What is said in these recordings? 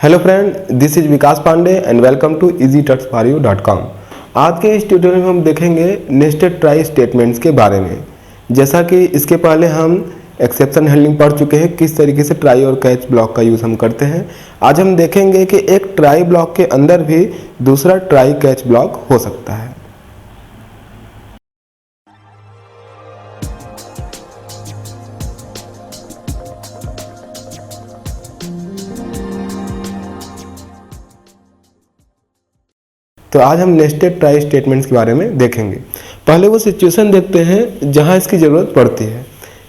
Hello friend, this is Vikas Pandey and welcome to easytutsforyou.com। आज के इस ट्यूटोरियल में हम देखेंगे नेस्टेड ट्राई स्टेटमेंट्स के बारे में। जैसा कि इसके पहले हम एक्सेप्शन हैंडलिंग पढ़ चुके हैं, किस तरीके से ट्राई और कैच ब्लॉक का यूज़ हम करते हैं। आज हम देखेंगे कि एक ट्राई ब्लॉक के अंदर भी दूसरा ट्राई कैच ब्लॉक हो सकता है। तो आज हम नेस्टेड ट्राई स्टेटमेंट्स के बारे में देखेंगे। पहले वो सिचुएशन देखते हैं जहां इसकी ज़रूरत पड़ती है।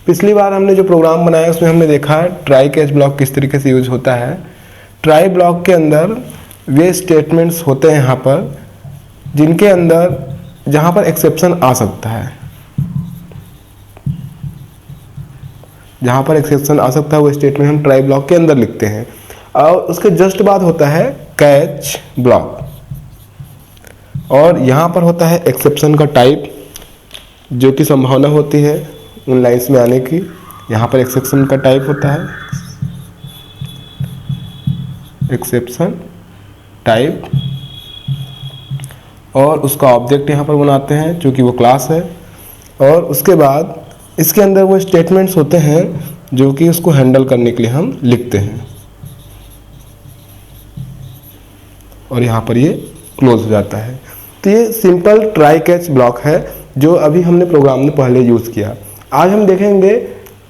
पिछली बार हमने जो प्रोग्राम बनाया उसमें हमने देखा है ट्राई कैच ब्लॉक किस तरीके से यूज होता है। ट्राई ब्लॉक के अंदर वे स्टेटमेंट्स होते हैं यहाँ पर जिनके अंदर जहाँ पर एक्सेप्शन आ सकता है, जहाँ पर एक्सेप्शन आ सकता है वो स्टेटमेंट हम ट्राई ब्लॉक के अंदर लिखते हैं। और उसके जस्ट बाद होता है कैच ब्लॉक, और यहाँ पर होता है एक्सेप्शन का टाइप, जो कि संभावना होती है उन लाइंस में आने की। यहाँ पर एक्सेप्शन का टाइप होता है एक्सेप्शन टाइप, और उसका ऑब्जेक्ट यहाँ पर बनाते हैं जो कि वो क्लास है। और उसके बाद इसके अंदर वो स्टेटमेंट्स होते हैं जो कि उसको हैंडल करने के लिए हम लिखते हैं, और यहाँ पर ये क्लोज हो जाता है। तो ये सिंपल ट्राई कैच ब्लॉक है जो अभी हमने प्रोग्राम में पहले यूज़ किया। आज हम देखेंगे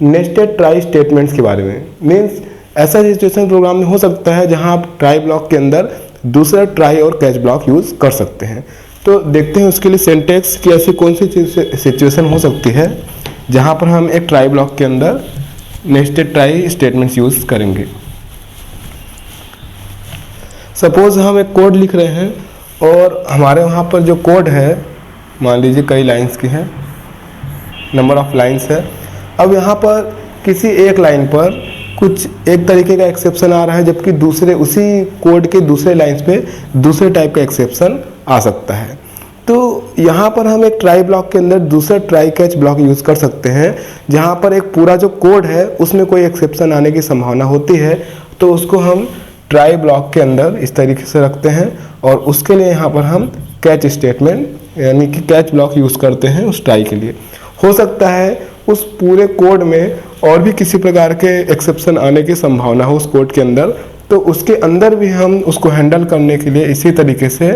नेस्टेड ट्राई स्टेटमेंट्स के बारे में। मीन्स ऐसा सिचुएशन प्रोग्राम में हो सकता है जहां आप ट्राई ब्लॉक के अंदर दूसरा ट्राई और कैच ब्लॉक यूज़ कर सकते हैं। तो देखते हैं उसके लिए सिंटैक्स की ऐसी कौन सी सिचुएशन हो सकती है जहां पर हम एक ट्राई ब्लॉक के अंदर नेस्टेड ट्राई स्टेटमेंट्स यूज़ करेंगे। सपोज हम एक कोड लिख रहे हैं और हमारे वहाँ पर जो कोड है मान लीजिए कई लाइंस की है, नंबर ऑफ लाइंस है। अब यहाँ पर किसी एक लाइन पर कुछ एक तरीके का एक्सेप्शन आ रहा है, जबकि दूसरे उसी कोड के दूसरे लाइंस पे दूसरे टाइप का एक्सेप्शन आ सकता है। तो यहाँ पर हम एक ट्राई ब्लॉक के अंदर दूसरा ट्राई कैच ब्लॉक यूज़ कर सकते हैं, जहाँ पर एक पूरा जो कोड है उसमें कोई एक्सेप्शन आने की संभावना होती है। तो उसको हम ट्राई ब्लॉक के अंदर इस तरीके से रखते हैं, और उसके लिए यहाँ पर हम कैच स्टेटमेंट यानी कि कैच ब्लॉक यूज़ करते हैं उस ट्राई के लिए। हो सकता है उस पूरे कोड में और भी किसी प्रकार के एक्सेप्शन आने की संभावना हो उस कोड के अंदर, तो उसके अंदर भी हम उसको हैंडल करने के लिए इसी तरीके से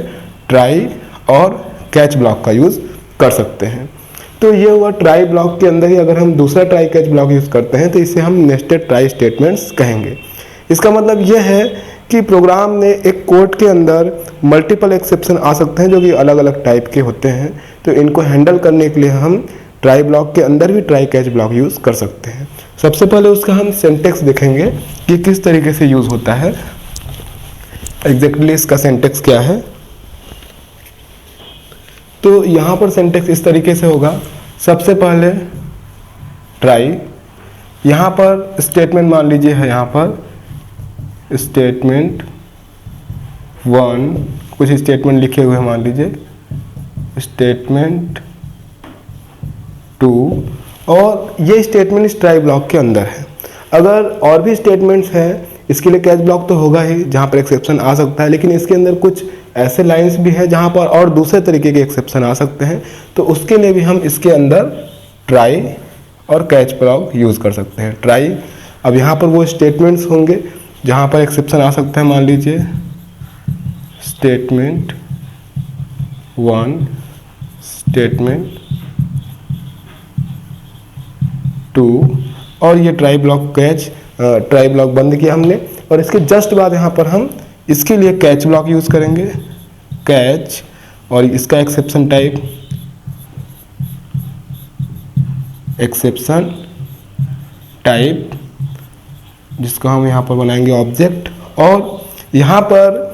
ट्राई और कैच ब्लॉक का यूज़ कर सकते हैं। तो ये हुआ ट्राई ब्लॉक के अंदर ही अगर हम दूसरा ट्राई कैच ब्लॉक यूज़ करते हैं तो इसे हम नेस्टेड ट्राई स्टेटमेंट्स कहेंगे। इसका मतलब यह है कि प्रोग्राम में एक कोड के अंदर मल्टीपल एक्सेप्शन आ सकते हैं जो कि अलग अलग टाइप के होते हैं। तो इनको हैंडल करने के लिए हम ट्राई ब्लॉक के अंदर भी ट्राई कैच ब्लॉक यूज़ कर सकते हैं। सबसे पहले उसका हम सिंटैक्स देखेंगे कि किस तरीके से यूज़ होता है। एग्जैक्टली इसका सिंटैक्स क्या है। तो यहाँ पर सिंटैक्स इस तरीके से होगा। सबसे पहले ट्राई, यहाँ पर स्टेटमेंट मान लीजिए है, यहाँ पर स्टेटमेंट 1 कुछ स्टेटमेंट लिखे हुए हैं, मान लीजिए स्टेटमेंट 2, और ये स्टेटमेंट इस ट्राई ब्लॉक के अंदर है। अगर और भी स्टेटमेंट्स हैं इसके लिए कैच ब्लॉक तो होगा ही जहाँ पर एक्सेप्शन आ सकता है, लेकिन इसके अंदर कुछ ऐसे लाइंस भी हैं जहाँ पर और दूसरे तरीके के एक्सेप्शन आ सकते हैं। तो उसके लिए भी हम इसके अंदर ट्राई और कैच ब्लॉक यूज़ कर सकते हैं। ट्राई, अब यहाँ पर वो स्टेटमेंट्स होंगे जहाँ पर एक्सेप्शन आ सकता है। मान लीजिए स्टेटमेंट 1, स्टेटमेंट 2, और ये ट्राई ब्लॉक ट्राई ब्लॉक बंद किया हमने। और इसके जस्ट बाद यहाँ पर हम इसके लिए कैच ब्लॉक यूज़ करेंगे, कैच, और इसका एक्सेप्शन टाइप एक्सेप्शन टाइप, जिसको हम यहाँ पर बनाएंगे ऑब्जेक्ट। और यहाँ पर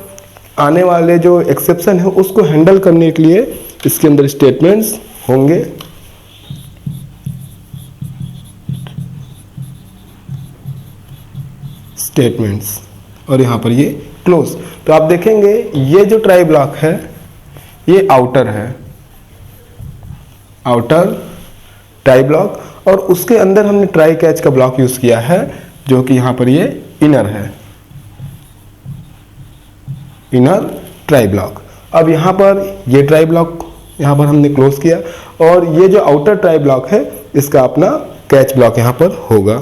आने वाले जो एक्सेप्शन है उसको हैंडल करने के लिए इसके अंदर स्टेटमेंट्स होंगे। स्टेटमेंट्स, और यहाँ पर ये क्लोज। तो आप देखेंगे ये जो ट्राई ब्लॉक है ये आउटर है, आउटर ट्राई ब्लॉक, और उसके अंदर हमने ट्राई कैच का ब्लॉक यूज़ किया है जो कि यहाँ पर ये इनर है। Inner try block. अब यहाँ पर ये ट्राई ब्लॉक यहाँ पर हमने क्लोज किया और ये जो आउटर ट्राई ब्लॉक है इसका अपना कैच ब्लॉक यहाँ पर होगा।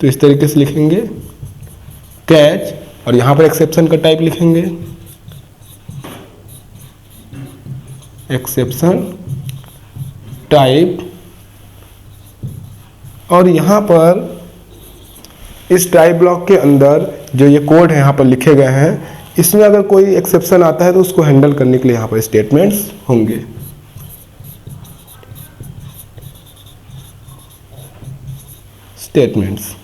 तो इस तरीके से लिखेंगे कैच और यहाँ पर एक्सेप्शन का टाइप लिखेंगे एक्सेप्शन टाइप, और यहाँ पर इस ट्राई ब्लॉक के अंदर जो ये कोड है यहाँ पर लिखे गए हैं, इसमें अगर कोई एक्सेप्शन आता है तो उसको हैंडल करने के लिए यहाँ पर स्टेटमेंट्स होंगे। स्टेटमेंट्स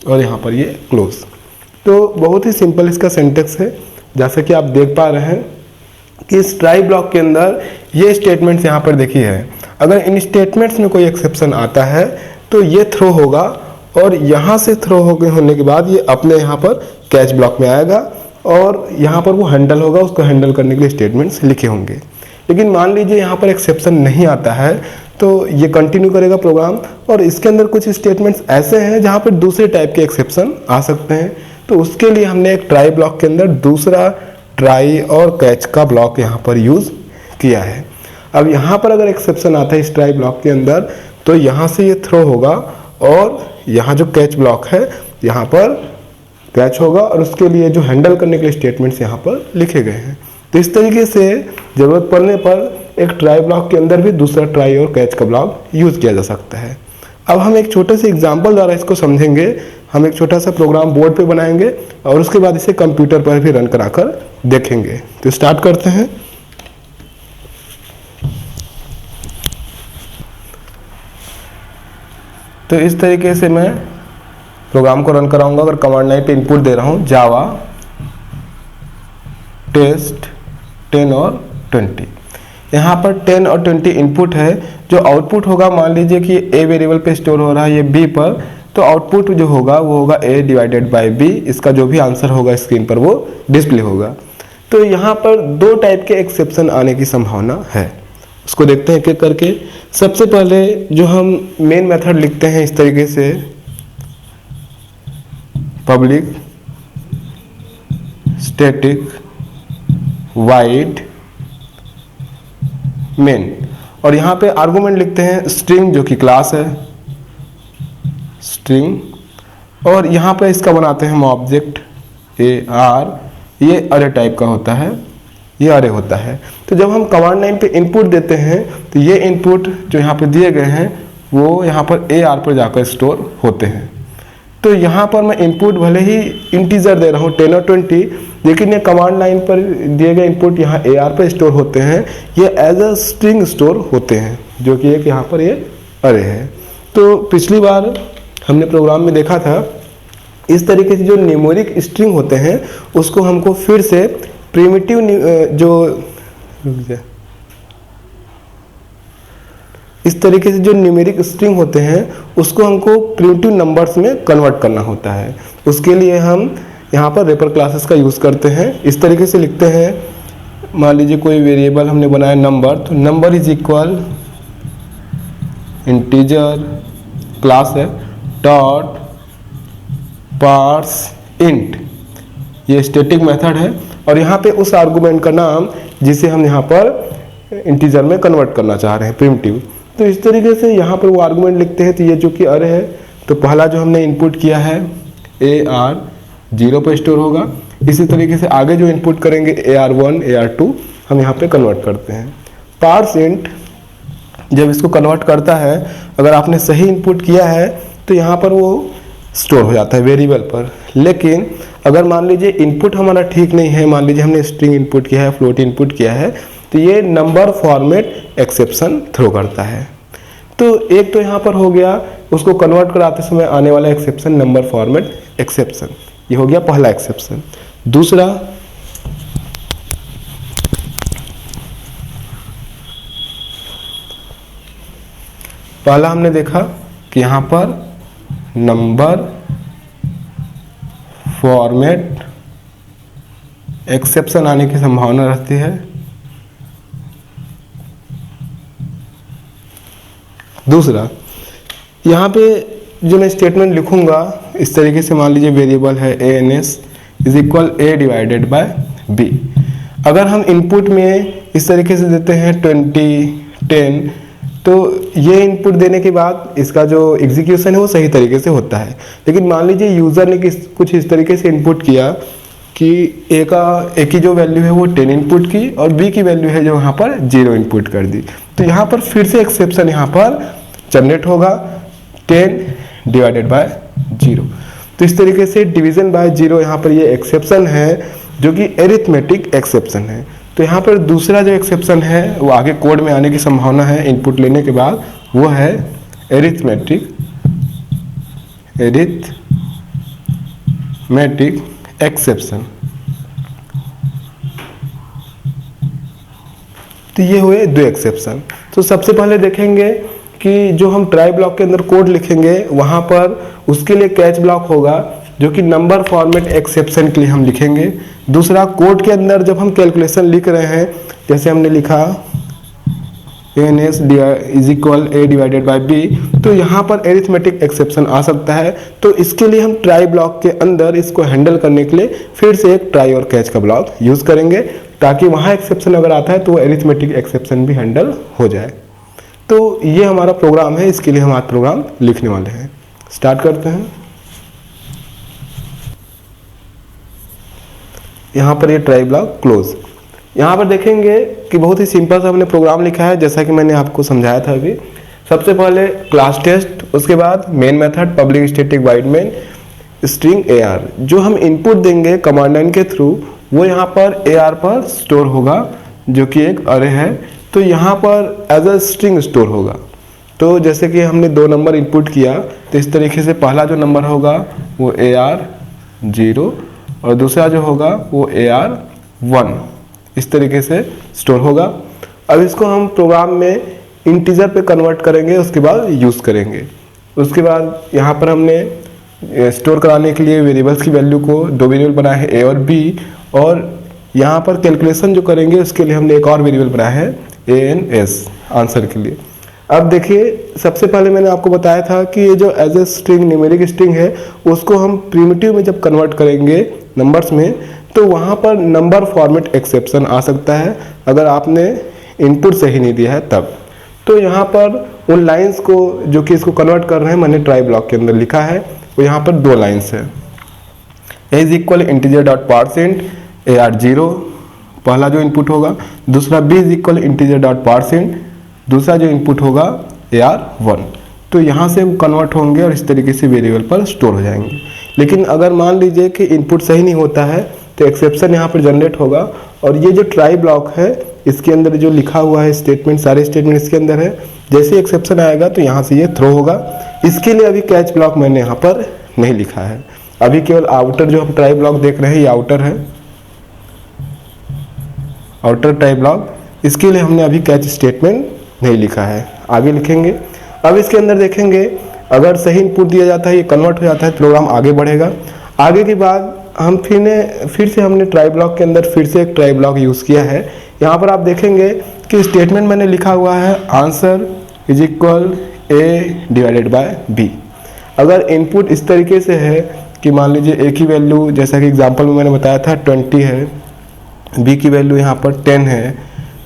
और यहाँ पर ये क्लोज। तो बहुत ही सिंपल इसका सिंटेक्स है, जैसा कि आप देख पा रहे हैं कि इस ट्राई ब्लॉक के अंदर ये स्टेटमेंट्स यहाँ पर देखिए है। अगर इन स्टेटमेंट्स में कोई एक्सेप्शन आता है तो ये थ्रो होगा और यहाँ से थ्रो होने के बाद ये अपने यहाँ पर कैच ब्लॉक में आएगा और यहाँ पर वो हैंडल होगा, उसको हैंडल करने के लिए स्टेटमेंट्स लिखे होंगे। लेकिन मान लीजिए यहाँ पर एक्सेप्शन नहीं आता है तो ये कंटिन्यू करेगा प्रोग्राम और इसके अंदर कुछ स्टेटमेंट्स ऐसे हैं जहाँ पर दूसरे टाइप के एक्सेप्शन आ सकते हैं। तो उसके लिए हमने एक ट्राई ब्लॉक के अंदर दूसरा ट्राई और कैच का ब्लॉक यहाँ पर यूज़ किया है। अब यहाँ पर अगर एक्सेप्शन आता है इस ट्राई ब्लॉक के अंदर तो यहाँ से ये थ्रो होगा और यहाँ जो कैच ब्लॉक है यहाँ पर कैच होगा और उसके लिए जो हैंडल करने के लिए स्टेटमेंट्स यहाँ पर लिखे गए हैं। तो इस तरीके से ज़रूरत पड़ने पर एक ट्राई ब्लॉक के अंदर भी दूसरा ट्राई और कैच का ब्लॉक यूज़ किया जा सकता है। अब हम एक छोटे से एग्जाम्पल द्वारा इसको समझेंगे। हम एक छोटा सा प्रोग्राम बोर्ड पे बनाएंगे और उसके बाद इसे कंप्यूटर पर भी रन कराकर देखेंगे। तो स्टार्ट करते हैं। तो इस तरीके से मैं प्रोग्राम को रन कराऊंगा। अगर कमांड लाइन पे इनपुट दे रहा हूं जावा टेस्ट 10 और 20, यहाँ पर 10 और 20 इनपुट है। जो आउटपुट होगा, मान लीजिए कि ए वेरिएबल पे स्टोर हो रहा है ये बी पर, तो आउटपुट जो होगा वो होगा a डिवाइडेड बाई बी। इसका जो भी आंसर होगा स्क्रीन पर वो डिस्प्ले होगा। तो यहाँ पर दो टाइप के एक्सेप्शन आने की संभावना है, उसको देखते हैं एक एक करके। सबसे पहले जो हम मेन मेथड लिखते हैं इस तरीके से पब्लिक स्टैटिक वाइड मेन, और यहाँ पे आर्गुमेंट लिखते हैं स्ट्रिंग जो कि क्लास है स्ट्रिंग, और यहाँ पे इसका बनाते हैं हम ऑब्जेक्ट AR। ये अरे टाइप का होता है, ये अरे होता है। तो जब हम कमांड लाइन पे इनपुट देते हैं तो ये इनपुट जो यहाँ पे दिए गए हैं वो यहाँ पर AR पर जाकर स्टोर होते हैं। तो यहाँ पर मैं इनपुट भले ही इंटीजर दे रहा हूँ 10 और 20, लेकिन ये कमांड लाइन पर दिए गए इनपुट यहाँ AR पर स्टोर होते हैं, ये एज अ स्ट्रिंग स्टोर होते हैं, जो कि एक यहाँ पर ये अरे है। तो पिछली बार हमने प्रोग्राम में देखा था इस तरीके से जो न्यूमेरिक स्ट्रिंग होते हैं उसको हमको फिर से प्रिमिटिव इस तरीके से जो न्यूमेरिक स्ट्रिंग होते हैं उसको हमको प्रिमिटिव नंबर्स में कन्वर्ट करना होता है। उसके लिए हम यहाँ पर रेपर क्लासेस का यूज़ करते हैं। इस तरीके से लिखते हैं, मान लीजिए कोई वेरिएबल हमने बनाया नंबर, तो number is equal integer class है डॉट पार्स इंट, ये स्टैटिक मेथड है और यहाँ पे उस आर्गुमेंट का नाम जिसे हम यहाँ पर इंटीजर में कन्वर्ट करना चाह रहे हैं प्रिमिटिव। तो इस तरीके से यहाँ पर वो आर्गुमेंट लिखते हैं। तो ये जो कि अरे है, तो पहला जो हमने इनपुट किया है AR 0 पर स्टोर होगा। इसी तरीके से आगे जो इनपुट करेंगे AR1 AR2 हम यहाँ पे कन्वर्ट करते हैं। पार्स इंट जब इसको कन्वर्ट करता है, अगर आपने सही इनपुट किया है तो यहाँ पर वो स्टोर हो जाता है वेरिएबल पर। लेकिन अगर मान लीजिए इनपुट हमारा ठीक नहीं है, मान लीजिए हमने स्ट्रिंग इनपुट किया है, फ्लोट इनपुट किया है, तो ये नंबर फॉर्मेट एक्सेप्शन थ्रो करता है। तो एक तो यहाँ पर हो गया उसको कन्वर्ट कराते समय आने वाला एक्सेप्शन नंबर फॉर्मेट एक्सेप्शन, ये हो गया पहला एक्सेप्शन। दूसरा पहला हमने देखा कि यहाँ पर नंबर फॉर्मेट एक्सेप्शन आने की संभावना रहती है। दूसरा यहाँ पे जो मैं स्टेटमेंट लिखूंगा इस तरीके से मान लीजिए वेरिएबल है ANS is equal A divided by B। अगर हम इनपुट में इस तरीके से देते हैं 20 10, तो ये इनपुट देने के बाद इसका जो एग्जीक्यूशन है वो सही तरीके से होता है। लेकिन मान लीजिए यूज़र ने कुछ इस तरीके से इनपुट किया कि ए की जो वैल्यू है वो 10 इनपुट की और B की वैल्यू है जो यहाँ पर 0 इनपुट कर दी, तो यहाँ पर फिर से एक्सेप्शन यहाँ पर जनरेट होगा 10 डिवाइडेड बाय 0। तो इस तरीके से डिवीजन बाय 0 यहाँ पर ये एक्सेप्शन है जो कि एरिथमेटिक एक्सेप्शन है। तो यहाँ पर दूसरा जो एक्सेप्शन है वो आगे कोड में आने की संभावना है इनपुट लेने के बाद, वो है एरिथमेटिक एक्सेप्शन। तो ये हुए दो एक्सेप्शन। तो सबसे पहले देखेंगे कि जो हम ट्राई ब्लॉक के अंदर कोड लिखेंगे वहाँ पर उसके लिए कैच ब्लॉक होगा जो कि नंबर फॉर्मेट एक्सेप्शन के लिए हम लिखेंगे। दूसरा, कोड के अंदर जब हम कैलकुलेशन लिख रहे हैं, जैसे हमने लिखा ANS is equal A divided by B, तो यहाँ पर एरिथमेटिक एक्सेप्शन आ सकता है। तो इसके लिए हम ट्राई ब्लॉक के अंदर इसको हैंडल करने के लिए फिर से एक ट्राई और कैच का ब्लॉक यूज़ करेंगे, ताकि वहाँ एक्सेप्शन अगर आता है तो वो एरिथमेटिक एक्सेप्शन भी हैंडल हो जाए। तो ये हमारा प्रोग्राम है, इसके लिए हम आज प्रोग्राम लिखने वाले हैं। स्टार्ट करते हैं। यहाँ पर ये ट्राई ब्लॉक क्लोज। यहाँ पर देखेंगे कि बहुत ही सिंपल सा हमने प्रोग्राम लिखा है, जैसा कि मैंने आपको समझाया था अभी। सबसे पहले क्लास टेस्ट, उसके बाद main method public static wide main string AR। जो हम इनपुट देंगे कमांड लाइन के थ्रू वो यहाँ पर AR पर स्टोर होगा, जो कि एक अरे है। तो यहाँ पर एज अ स्ट्रिंग स्टोर होगा। तो जैसे कि हमने 2 नंबर इनपुट किया, तो इस तरीके से पहला जो नंबर होगा वो AR 0 और दूसरा जो होगा वो AR 1, इस तरीके से स्टोर होगा। अब इसको हम प्रोग्राम में इंटीजर पे कन्वर्ट करेंगे, उसके बाद यूज़ करेंगे। उसके बाद यहाँ पर हमने स्टोर कराने के लिए वेरिएबल्स की वैल्यू को 2 वेरिएबल बनाए हैं A और B, और यहाँ पर कैलकुलेशन जो करेंगे उसके लिए हमने एक और वेरिएबल बनाया है ANS आंसर के लिए। अब देखिए, सबसे पहले मैंने आपको बताया था कि ये जो as a string numeric string है उसको हम प्रिमिटिव में जब कन्वर्ट करेंगे नंबर्स में, तो वहाँ पर नंबर फॉर्मेट एक्सेप्शन आ सकता है अगर आपने इनपुट सही नहीं दिया है तब। तो यहाँ पर उन लाइंस को जो कि इसको कन्वर्ट कर रहे हैं मैंने ट्राई ब्लॉक के अंदर लिखा है, वो यहाँ पर 2 लाइंस है। A is equal integer dot percent AR 0 पहला जो इनपुट होगा, दूसरा B is equal integer dot percent दूसरा जो इनपुट होगा AR 1। तो यहाँ से वो कन्वर्ट होंगे और इस तरीके से वेरिएबल पर स्टोर हो जाएंगे। लेकिन अगर मान लीजिए कि इनपुट सही नहीं होता है तो एक्सेप्शन यहाँ पर जनरेट होगा, और ये जो ट्राई ब्लॉक है इसके अंदर जो लिखा हुआ है स्टेटमेंट, सारे स्टेटमेंट इसके अंदर है। जैसे एक्सेप्शन आएगा तो यहाँ से ये थ्रो होगा। इसके लिए अभी कैच ब्लॉक मैंने यहाँ पर नहीं लिखा है, अभी केवल आउटर जो हम ट्राई ब्लॉक देख रहे हैं ये आउटर है, आउटर ट्राई ब्लॉक। इसके लिए हमने अभी कैच स्टेटमेंट नहीं लिखा है, आगे लिखेंगे। अब इसके अंदर देखेंगे अगर सही इनपुट दिया जाता है, ये कन्वर्ट हो जाता है, प्रोग्राम आगे बढ़ेगा। आगे के बाद हम फिर से हमने ट्राई ब्लॉक के अंदर फिर से एक ट्राई ब्लॉक यूज़ किया है। यहाँ पर आप देखेंगे कि स्टेटमेंट मैंने लिखा हुआ है answer is equal A divided by B। अगर इनपुट इस तरीके से है कि मान लीजिए A की वैल्यू, जैसा कि एग्जाम्पल में मैंने बताया था 20 है, B की वैल्यू यहाँ पर 10 है,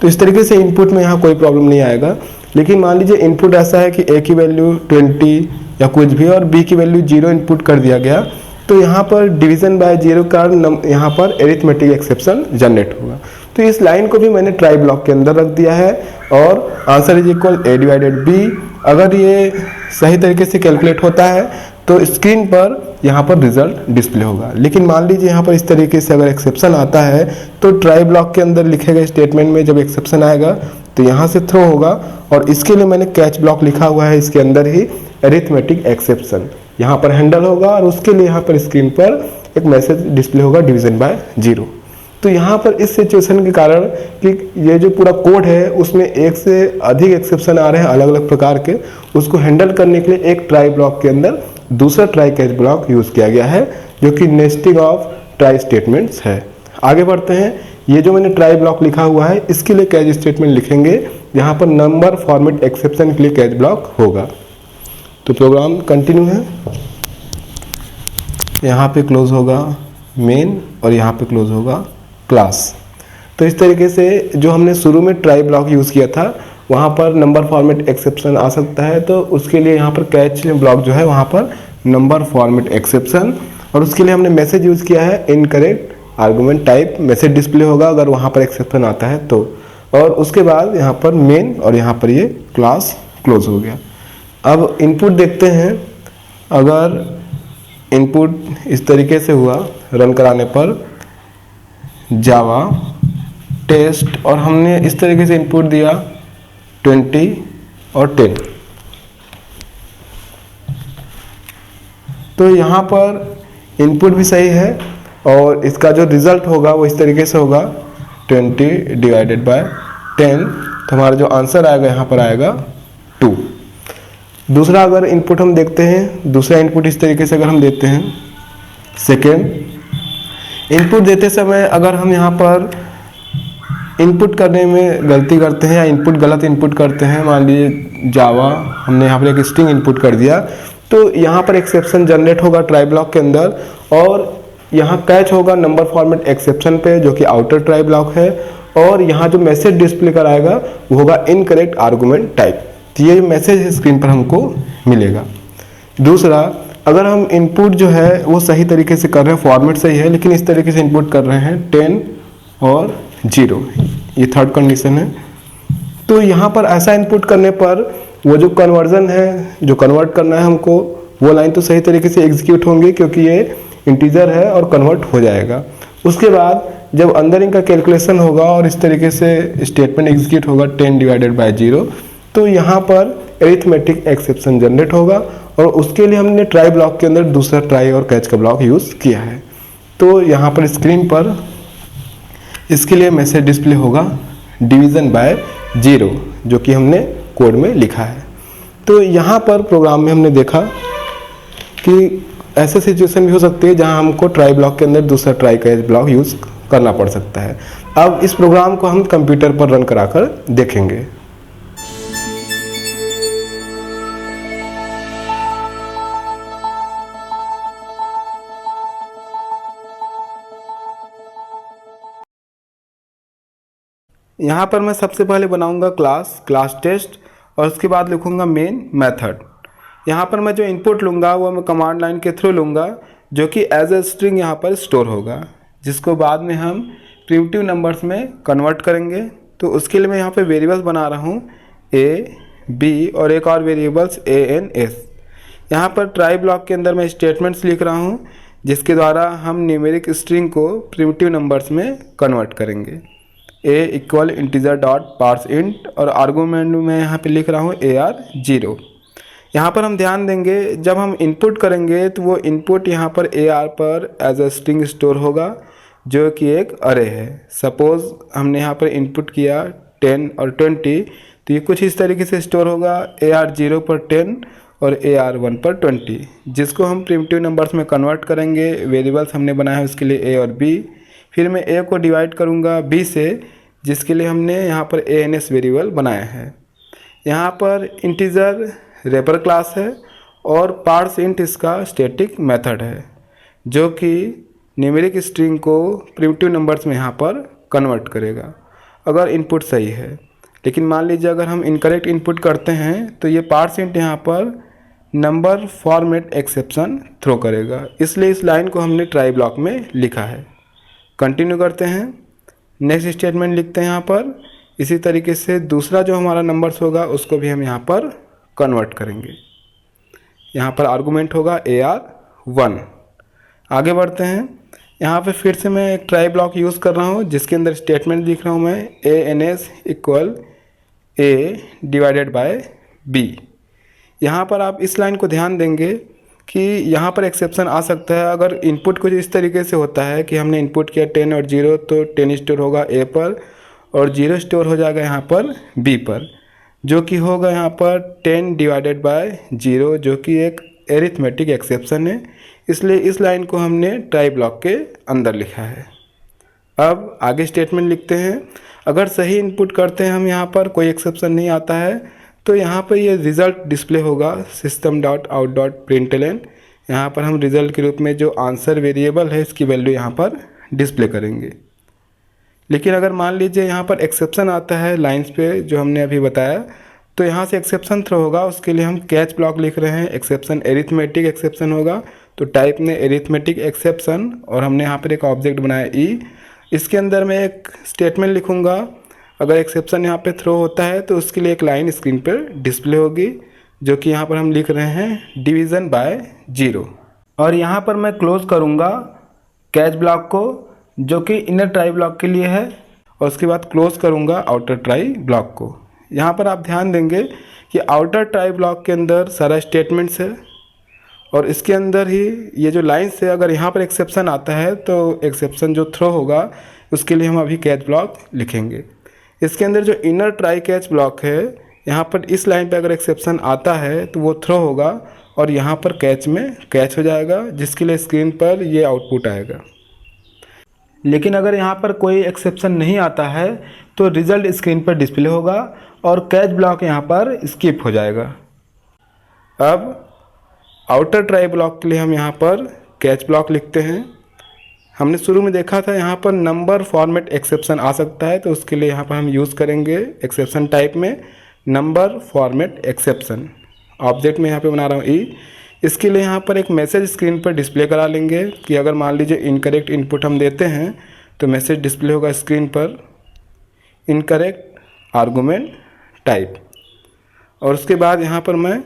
तो इस तरीके से इनपुट में यहाँ कोई प्रॉब्लम नहीं आएगा। लेकिन मान लीजिए इनपुट ऐसा है कि A की वैल्यू 20 या कुछ भी और B की वैल्यू 0 इनपुट कर दिया गया, तो यहाँ पर डिवीजन बाय 0 का यहाँ पर एरिथमेटिक एक्सेप्शन जनरेट होगा। तो इस लाइन को भी मैंने ट्राई ब्लॉक के अंदर रख दिया है, और answer is equal A divided B। अगर ये सही तरीके से कैलकुलेट होता है तो स्क्रीन पर यहाँ पर रिजल्ट डिस्प्ले होगा। लेकिन मान लीजिए यहाँ पर इस तरीके से अगर एक्सेप्शन आता है तो ट्राई ब्लॉक के अंदर लिखे गए स्टेटमेंट में जब एक्सेप्शन आएगा तो यहाँ से थ्रो होगा, और इसके लिए मैंने कैच ब्लॉक लिखा हुआ है, इसके अंदर ही अरिथमेटिक एक्सेप्शन यहाँ पर हैंडल होगा, और उसके लिए यहाँ पर स्क्रीन पर एक मैसेज डिस्प्ले होगा डिवीजन बाय 0। तो यहाँ पर इस सिचुएशन के कारण कि ये जो पूरा कोड है उसमें एक से अधिक एक्सेप्शन आ रहे हैं अलग अलग प्रकार के, उसको हैंडल करने के लिए एक ट्राई ब्लॉक के अंदर दूसरा ट्राई कैच ब्लॉक यूज़ किया गया है, जो कि नेस्टिंग ऑफ ट्राई स्टेटमेंट्स है। आगे बढ़ते हैं। ये जो मैंने ट्राई ब्लॉक लिखा हुआ है इसके लिए कैच स्टेटमेंट लिखेंगे, यहाँ पर नंबर फॉर्मेट एक्सेप्शन के लिए कैच ब्लॉक होगा। तो प्रोग्राम कंटिन्यू है। यहाँ पे क्लोज होगा मेन और यहाँ पे क्लोज होगा क्लास। तो इस तरीके से जो हमने शुरू में ट्राई ब्लॉक यूज़ किया था वहाँ पर नंबर फॉर्मेट एक्सेप्शन आ सकता है, तो उसके लिए यहाँ पर कैच ब्लॉक जो है वहाँ पर नंबर फॉर्मेट एक्सेप्शन, और उसके लिए हमने मैसेज यूज़ किया है incorrect argument type, message display होगा अगर वहाँ पर एक्सेप्शन आता है तो। और उसके बाद यहाँ पर मेन और यहाँ पर ये क्लास क्लोज हो गया। अब इनपुट देखते हैं। अगर इनपुट इस तरीके से हुआ रन कराने पर जावा टेस्ट, और हमने इस तरीके से इनपुट दिया 20 और 10, तो यहाँ पर इनपुट भी सही है और इसका जो रिज़ल्ट होगा वो इस तरीके से होगा 20 डिवाइडेड बाय 10, तो हमारा जो आंसर आएगा यहाँ पर आएगा 2। दूसरा अगर इनपुट हम देखते हैं, दूसरा इनपुट इस तरीके से अगर हम देते हैं, सेकेंड इनपुट देते समय अगर हम यहाँ पर इनपुट करने में गलती करते हैं या इनपुट गलत इनपुट करते हैं, मान लीजिए जावा हमने यहाँ पर एक स्ट्रिंग इनपुट कर दिया, तो यहाँ पर एक्सेप्शन जनरेट होगा ट्राई ब्लॉक के अंदर, और यहाँ कैच होगा नंबर फॉर्मेट एक्सेप्शन पे जो कि आउटर ट्राई ब्लॉक है, और यहाँ जो मैसेज डिस्प्ले कराएगा वो होगा इनकरेक्ट आर्गुमेंट टाइप। तो ये मैसेज स्क्रीन पर हमको मिलेगा। दूसरा, अगर हम इनपुट जो है वो सही तरीके से कर रहे हैं, फॉर्मेट सही है, लेकिन इस तरीके से इनपुट कर रहे हैं 10 और 0, ये थर्ड कंडीशन है, तो यहाँ पर ऐसा इनपुट करने पर वो जो कन्वर्जन है, जो कन्वर्ट करना है हमको, वो लाइन तो सही तरीके से एग्जीक्यूट होंगी क्योंकि ये इंटीजर है और कन्वर्ट हो जाएगा। उसके बाद जब अंदर इनका कैलकुलेशन होगा और इस तरीके से स्टेटमेंट एग्जीक्यूट होगा 10 डिवाइडेड बाय 0, तो यहाँ पर एरिथमेटिक एक्सेप्शन जनरेट होगा, और उसके लिए हमने ट्राई ब्लॉक के अंदर दूसरा ट्राई और कैच का ब्लॉक यूज़ किया है। तो यहाँ पर स्क्रीन पर इसके लिए मैसेज डिस्प्ले होगा डिवीज़न बाय 0, जो कि हमने कोड में लिखा है। तो यहाँ पर प्रोग्राम में हमने देखा कि ऐसे सिचुएशन भी हो सकती है जहाँ हमको ट्राई ब्लॉक के अंदर दूसरा ट्राई कैच ब्लॉक यूज़ करना पड़ सकता है। अब इस प्रोग्राम को हम कंप्यूटर पर रन कराकर देखेंगे। यहाँ पर मैं सबसे पहले बनाऊंगा क्लास टेस्ट, और उसके बाद लिखूंगा मेन मेथड। यहाँ पर मैं जो इनपुट लूँगा वो मैं कमांड लाइन के थ्रू लूँगा, जो कि एज ए स्ट्रिंग यहाँ पर स्टोर होगा, जिसको बाद में हम प्रिमिटिव नंबर्स में कन्वर्ट करेंगे। तो उसके लिए मैं यहाँ पे वेरिएबल्स बना रहा हूँ ए बी और एक और वेरिएबल्स ANS। यहाँ पर ट्राई ब्लॉक के अंदर मैं स्टेटमेंट्स लिख रहा हूँ जिसके द्वारा हम न्यूमेरिक स्ट्रिंग को प्रिमिटिव नंबर्स में कन्वर्ट करेंगे। A equal integer dot parse int, और आर्गूमेंट में यहाँ पे लिख रहा हूँ AR0। यहाँ पर हम ध्यान देंगे जब हम इनपुट करेंगे तो वो इनपुट यहाँ पर AR पर एज अ स्ट्रिंग स्टोर होगा, जो कि एक अरे है। सपोज़ हमने यहाँ पर इनपुट किया 10 और 20, तो ये कुछ इस तरीके से स्टोर होगा AR0 पर 10 और AR1 पर 20, जिसको हम प्रिमिटिव नंबर्स में कन्वर्ट करेंगे। वेरिएबल्स हमने बनाया है उसके लिए A और B, फिर मैं A को डिवाइड करूँगा B से, जिसके लिए हमने यहाँ पर ANS वेरिएबल बनाया है। यहाँ पर इंटीजर रेपर क्लास है और पार्स इंट इसका स्टैटिक मेथड है, जो कि न्यूमेरिक स्ट्रिंग को प्रिमिटिव नंबर्स में यहाँ पर कन्वर्ट करेगा अगर इनपुट सही है। लेकिन मान लीजिए अगर हम इनकरेक्ट इनपुट करते हैं तो ये पार्स इंट यहाँ पर नंबर फॉर्मेट एक्सेप्शन थ्रो करेगा, इसलिए इस लाइन को हमने ट्राई ब्लॉक में लिखा है। कंटिन्यू करते हैं, नेक्स्ट स्टेटमेंट लिखते हैं यहाँ पर। इसी तरीके से दूसरा जो हमारा नंबर्स होगा उसको भी हम यहाँ पर कन्वर्ट करेंगे। यहाँ पर आर्गुमेंट होगा AR1। आगे बढ़ते हैं, यहाँ पे फिर से मैं एक ट्राई ब्लॉक यूज़ कर रहा हूँ जिसके अंदर स्टेटमेंट लिख रहा हूँ मैं ANS equal A divided by B। यहाँ पर आप इस लाइन को ध्यान देंगे कि यहाँ पर एक्सेप्शन आ सकता है अगर इनपुट कुछ इस तरीके से होता है कि हमने इनपुट किया 10 और 0, तो 10 स्टोर होगा A पर और 0 स्टोर हो जाएगा यहाँ पर B पर, जो कि होगा यहाँ पर 10 डिवाइडेड बाय 0, जो कि एक एरिथमेटिक एक्सेप्शन है। इसलिए इस लाइन को हमने ट्राई ब्लॉक के अंदर लिखा है। अब आगे स्टेटमेंट लिखते हैं। अगर सही इनपुट करते हैं हम यहाँ पर, कोई एक्सेप्शन नहीं आता है, तो यहाँ पर ये रिज़ल्ट डिस्प्ले होगा system.out.println। यहाँ पर हम रिजल्ट के रूप में जो आंसर वेरिएबल है इसकी वैल्यू यहाँ पर डिस्प्ले करेंगे। लेकिन अगर मान लीजिए यहाँ पर एक्सेप्शन आता है लाइंस पे जो हमने अभी बताया, तो यहाँ से एक्सेप्शन थ्रो होगा, उसके लिए हम कैच ब्लॉक लिख रहे हैं। एक्सेप्शन एरिथमेटिक एक्सेप्शन होगा, तो टाइप में एरिथमेटिक एक्सेप्शन, और हमने यहाँ पर एक ऑब्जेक्ट बनाया ई। इसके अंदर मैं एक स्टेटमेंट लिखूँगा, अगर एक्सेप्शन यहाँ पे थ्रो होता है तो उसके लिए एक लाइन स्क्रीन पर डिस्प्ले होगी, जो कि यहाँ पर हम लिख रहे हैं डिवीज़न बाय 0। और यहाँ पर मैं क्लोज करूँगा कैच ब्लॉक को, जो कि इनर ट्राई ब्लॉक के लिए है, और उसके बाद क्लोज करूँगा आउटर ट्राई ब्लॉक को। यहाँ पर आप ध्यान देंगे कि आउटर ट्राई ब्लॉक के अंदर सारा स्टेटमेंट्स है, और इसके अंदर ही ये जो लाइन्स है, अगर यहाँ पर एक्सेप्शन आता है तो एक्सेप्शन जो थ्रो होगा उसके लिए हम अभी कैच ब्लॉक लिखेंगे। इसके अंदर जो इनर ट्राई कैच ब्लॉक है, यहाँ पर इस लाइन पे अगर एक्सेप्शन आता है तो वो थ्रो होगा और यहाँ पर कैच में कैच हो जाएगा, जिसके लिए स्क्रीन पर ये आउटपुट आएगा। लेकिन अगर यहाँ पर कोई एक्सेप्शन नहीं आता है तो रिजल्ट स्क्रीन पर डिस्प्ले होगा और कैच ब्लॉक यहाँ पर स्किप हो जाएगा। अब आउटर ट्राई ब्लॉक के लिए हम यहाँ पर कैच ब्लॉक लिखते हैं। हमने शुरू में देखा था यहाँ पर नंबर फॉर्मेट एक्सेप्शन आ सकता है, तो उसके लिए यहाँ पर हम यूज़ करेंगे एक्सेप्शन टाइप में नंबर फॉर्मेट एक्सेप्शन। ऑब्जेक्ट में यहाँ पे बना रहा हूँ ई। इसके लिए यहाँ पर एक मैसेज स्क्रीन पर डिस्प्ले करा लेंगे कि अगर मान लीजिए इनकरेक्ट इनपुट हम देते हैं तो मैसेज डिस्प्ले होगा स्क्रीन पर इनकरेक्ट आर्गुमेंट टाइप। और उसके बाद यहाँ पर मैं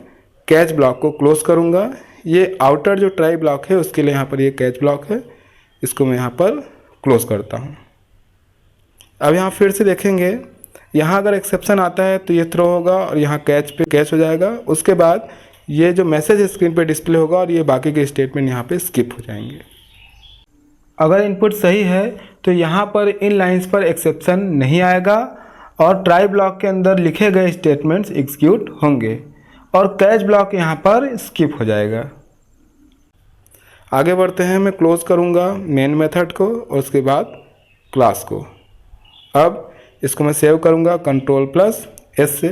कैच ब्लॉक को क्लोज करूँगा। ये आउटर जो ट्राई ब्लॉक है उसके लिए यहाँ पर ये कैच ब्लॉक है, इसको मैं यहाँ पर क्लोज करता हूँ। अब यहाँ फिर से देखेंगे, यहाँ अगर एक्सेप्शन आता है तो ये थ्रो होगा और यहाँ कैच पे कैच हो जाएगा। उसके बाद ये जो मैसेज स्क्रीन पे डिस्प्ले होगा और ये बाकी के स्टेटमेंट यहाँ पे स्किप हो जाएंगे। अगर इनपुट सही है तो यहाँ पर इन लाइंस पर एक्सेप्शन नहीं आएगा और ट्राई ब्लॉक के अंदर लिखे गए स्टेटमेंट्स एग्जीक्यूट होंगे और कैच ब्लॉक यहाँ पर स्किप हो जाएगा। आगे बढ़ते हैं, मैं क्लोज करूँगा मेन मेथड को और उसके बाद क्लास को। अब इसको मैं सेव करूँगा Ctrl+S से,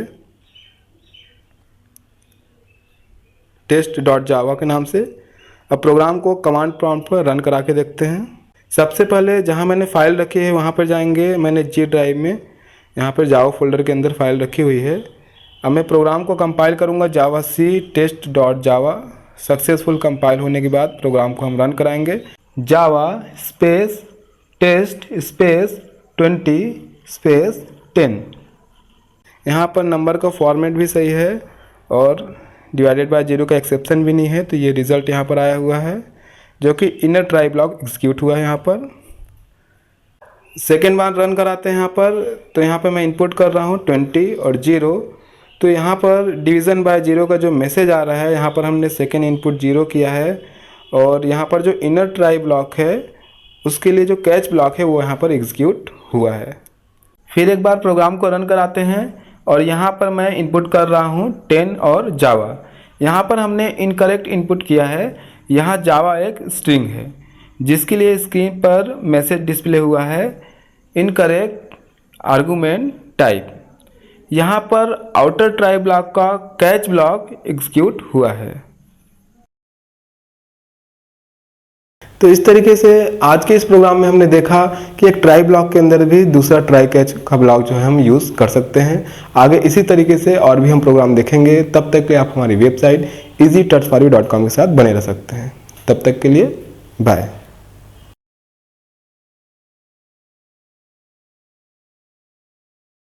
test.java के नाम से। अब प्रोग्राम को कमांड प्रॉम्प्ट पर रन करा के देखते हैं। सबसे पहले जहाँ मैंने फ़ाइल रखी है वहाँ पर जाएंगे। मैंने जी ड्राइव में यहाँ पर जावा फोल्डर के अंदर फाइल रखी हुई है। अब मैं प्रोग्राम को कंपाइल करूँगा जावाc test.java। सक्सेसफुल कंपाइल होने के बाद प्रोग्राम को हम रन कराएंगे। Java space test space 20 space 10। यहाँ पर नंबर का फॉर्मेट भी सही है और डिवाइडेड बाय 0 का एक्सेप्शन भी नहीं है, तो ये रिज़ल्ट यहाँ पर आया हुआ है जो कि इनर ट्राई ब्लॉक एग्जीक्यूट हुआ है। यहाँ पर सेकेंड बार रन कराते हैं यहाँ पर, तो यहाँ पर मैं इनपुट कर रहा हूँ 20 और 0। तो यहाँ पर डिवीज़न बाय 0 का जो मैसेज आ रहा है, यहाँ पर हमने सेकेंड इनपुट 0 किया है और यहाँ पर जो इनर ट्राई ब्लॉक है उसके लिए जो कैच ब्लॉक है वो यहाँ पर एग्जीक्यूट हुआ है। फिर एक बार प्रोग्राम को रन कराते हैं और यहाँ पर मैं इनपुट कर रहा हूँ 10 और जावा। यहाँ पर हमने इनकरेक्ट इनपुट किया है। यहाँ जावा एक स्ट्रिंग है जिसके लिए स्क्रीन पर मैसेज डिस्प्ले हुआ है इनकरेक्ट आर्गुमेंट टाइप। यहाँ पर आउटर ट्राई ब्लॉक का कैच ब्लॉक एग्जीक्यूट हुआ है। तो इस तरीके से आज के इस प्रोग्राम में हमने देखा कि एक ट्राई ब्लॉक के अंदर भी दूसरा ट्राई कैच का ब्लॉक जो है हम यूज़ कर सकते हैं। आगे इसी तरीके से और भी हम प्रोग्राम देखेंगे। तब तक के लिए आप हमारी वेबसाइट easytouchforyou.com के साथ बने रह सकते हैं। तब तक के लिए बाय।